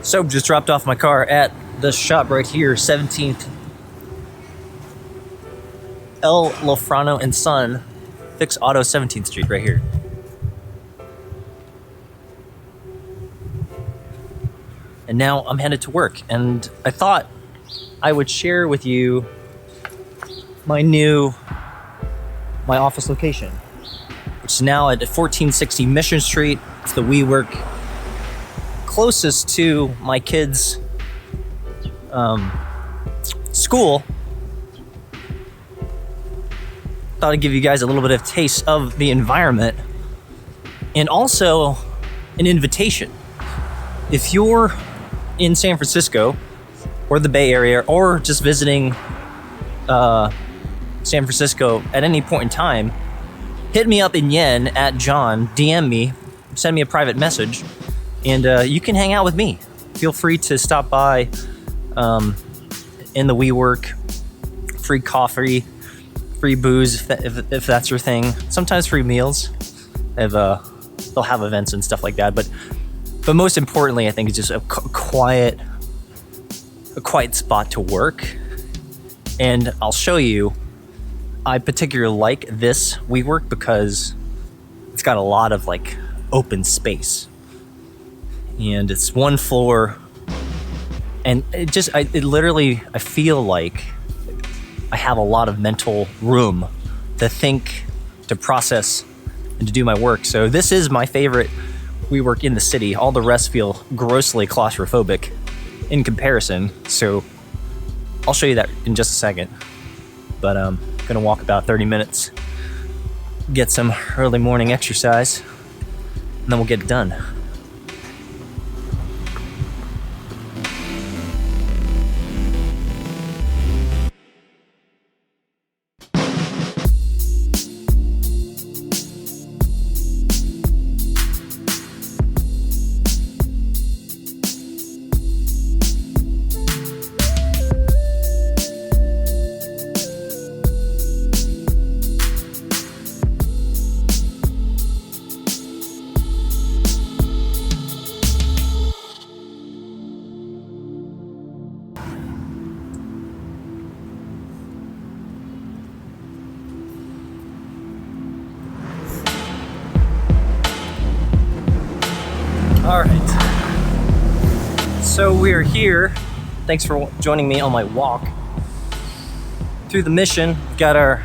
So just dropped off my car at the shop right here, 17th El Lofrano and Son, Fix Auto, 17th Street, right here. And now I'm headed to work, and I thought I would share with you my office location, which is now at 1460 Mission Street. It's the WeWork closest to my kids' school. Thought I'd give you guys a little bit of taste of the environment and also an invitation. If you're in San Francisco or the Bay Area or just visiting San Francisco at any point in time, hit me up in Yen at John, DM me, send me a private message, and you can hang out with me. Feel free to stop by in the WeWork. Free coffee, free booze if that's your thing. Sometimes free meals. They'll have events and stuff like that. But most importantly, I think it's just a quiet spot to work. And I'll show you. I particularly like this WeWork because it's got a lot of like open space, and it's one floor, and I feel like I have a lot of mental room to think, to process, and to do my work. So this is my favorite WeWork in the city. All the rest feel grossly claustrophobic in comparison. So I'll show you that in just a second. But gonna walk about 30 minutes, get some early morning exercise, and then we'll get it done. All right, so we're here. Thanks for joining me on my walk through the Mission. Got our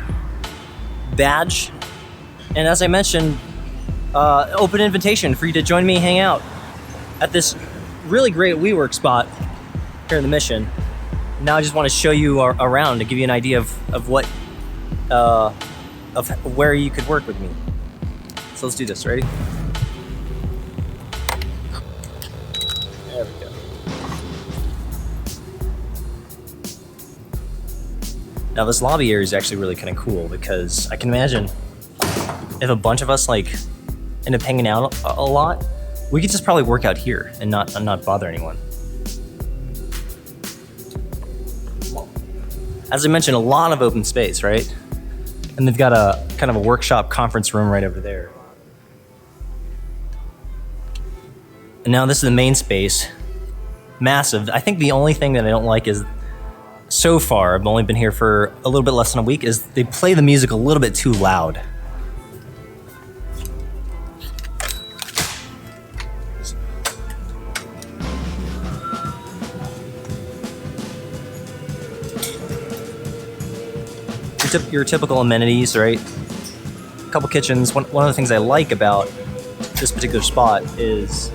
badge, and as I mentioned, open invitation for you to join me, hang out at this really great WeWork spot here in the Mission. Now I just want to show you around to give you an idea of what of where you could work with me. So let's do this. Ready? There we go. Now this lobby area is actually really kind of cool because I can imagine if a bunch of us like end up hanging out a lot, we could just probably work out here and not bother anyone. As I mentioned, a lot of open space, right? And they've got a kind of a workshop conference room right over there. And now this is the main space, massive. I think the only thing that I don't like is, so far, I've only been here for a little bit less than a week, is they play the music a little bit too loud. Your typical amenities, right? A couple kitchens. One of the things I like about this particular spot is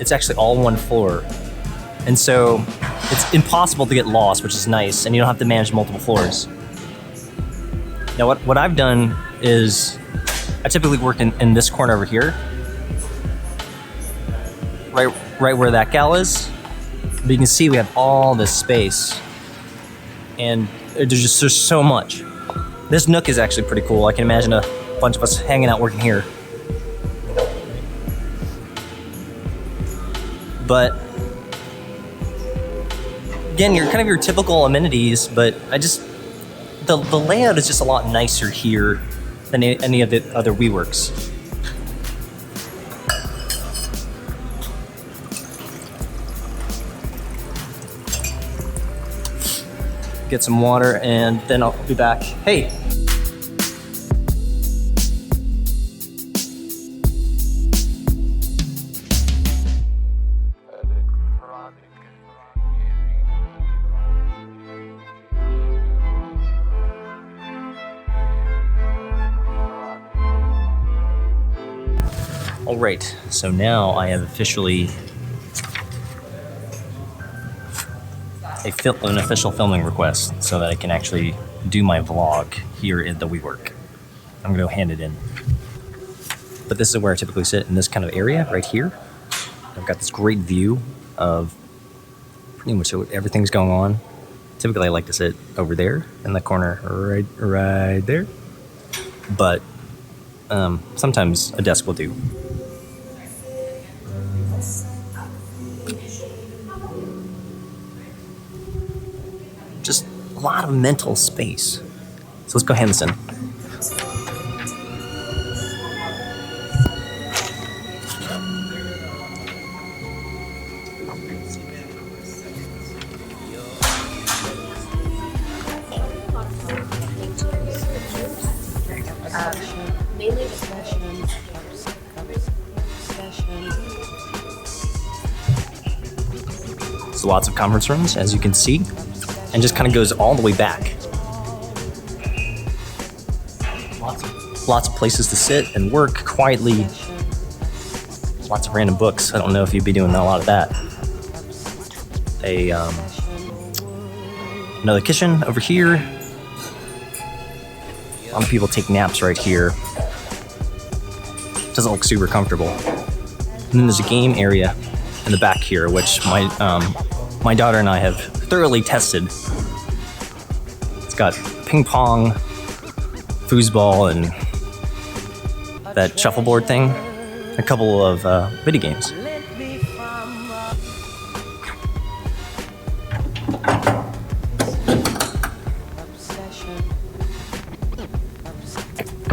it's actually all one floor. And so it's impossible to get lost, which is nice, and you don't have to manage multiple floors. Now what I've done is I typically work in this corner over here, right where that gal is. But you can see we have all this space, and there's so much. This nook is actually pretty cool. I can imagine a bunch of us hanging out working here. But again, you're kind of your typical amenities, but the layout is just a lot nicer here than any of the other WeWorks. get some water, and then I'll be back. Hey! All right, so now I have officially an official filming request so that I can actually do my vlog here at the WeWork. I'm gonna go hand it in. But this is where I typically sit, in this kind of area right here. I've got this great view of pretty much everything's going on. Typically I like to sit over there in the corner right there. But sometimes a desk will do. Just a lot of mental space. So let's go hand this in. Mainly discussion. So lots of conference rooms, as you can see, and just kind of goes all the way back. Lots of places to sit and work quietly. Lots of random books. I don't know if you'd be doing a lot of that. Another kitchen over here. A lot of people take naps right here. Doesn't look super comfortable. And then there's a game area in the back here, which my daughter and I have thoroughly tested. It's got ping pong, foosball, and that shuffleboard thing. A couple of video games.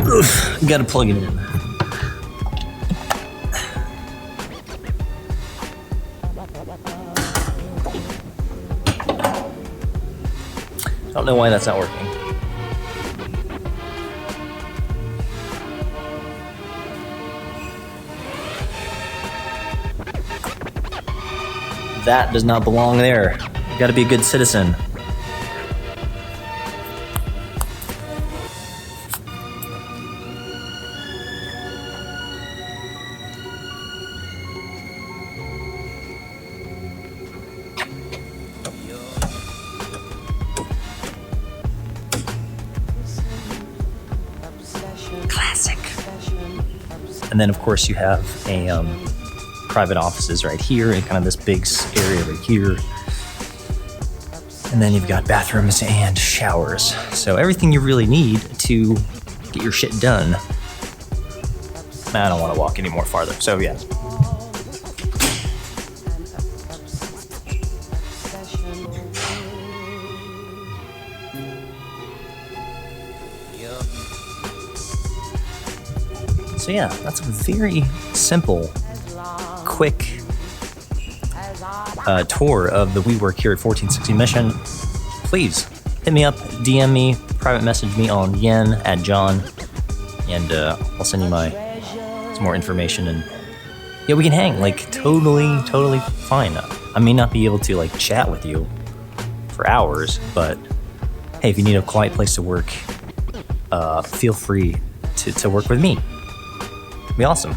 Oof, gotta plug it in. I don't know why that's not working. That does not belong there. You gotta be a good citizen. Classic. And then, of course, you have a private offices right here and kind of this big area right here. And then you've got bathrooms and showers. So everything you really need to get your shit done. I don't want to walk any more farther. So yeah. So yeah, that's a very simple, quick tour of the WeWork here at 1460 Mission. Please hit me up, DM me, private message me on yen@john, and I'll send you some more information, and yeah, we can hang, like totally fine. I may not be able to like chat with you for hours, but hey, if you need a quiet place to work, feel free to work with me. It'd be awesome.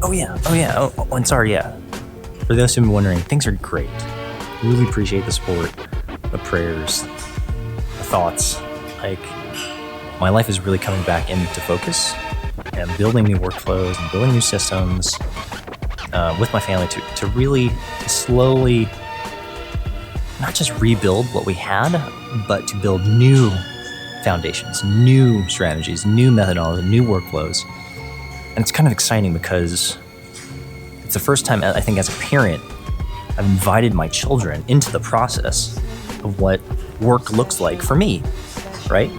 Oh yeah. Oh, and sorry, yeah. For those who've been wondering, things are great. Really appreciate the support, the prayers, the thoughts. Like, my life is really coming back into focus, and building new workflows and building new systems with my family to really slowly not just rebuild what we had, but to build new foundations, new strategies, new methodologies, new workflows. And it's kind of exciting because it's the first time, I think, as a parent, I've invited my children into the process of what work looks like for me, right?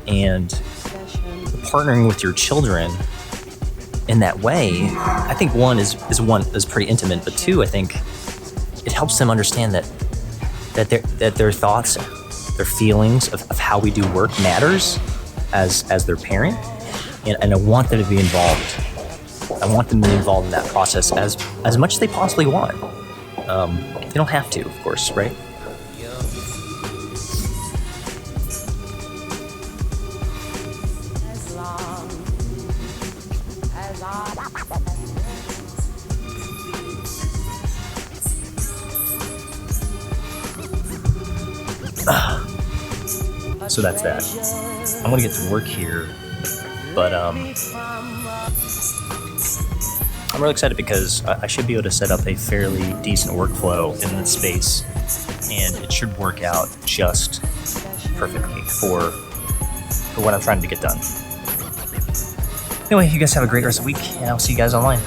And partnering with your children in that way, I think one is pretty intimate, but two, I think it helps them understand that their thoughts, their feelings of how we do work matters as their parent, and I want them to be involved. I want them to be involved in that process as much as they possibly want. They don't have to, of course, right? So that's that. I'm gonna get to work here, but I'm really excited because I should be able to set up a fairly decent workflow in this space, and it should work out just perfectly for what I'm trying to get done. Anyway, you guys have a great rest of the week, and I'll see you guys online.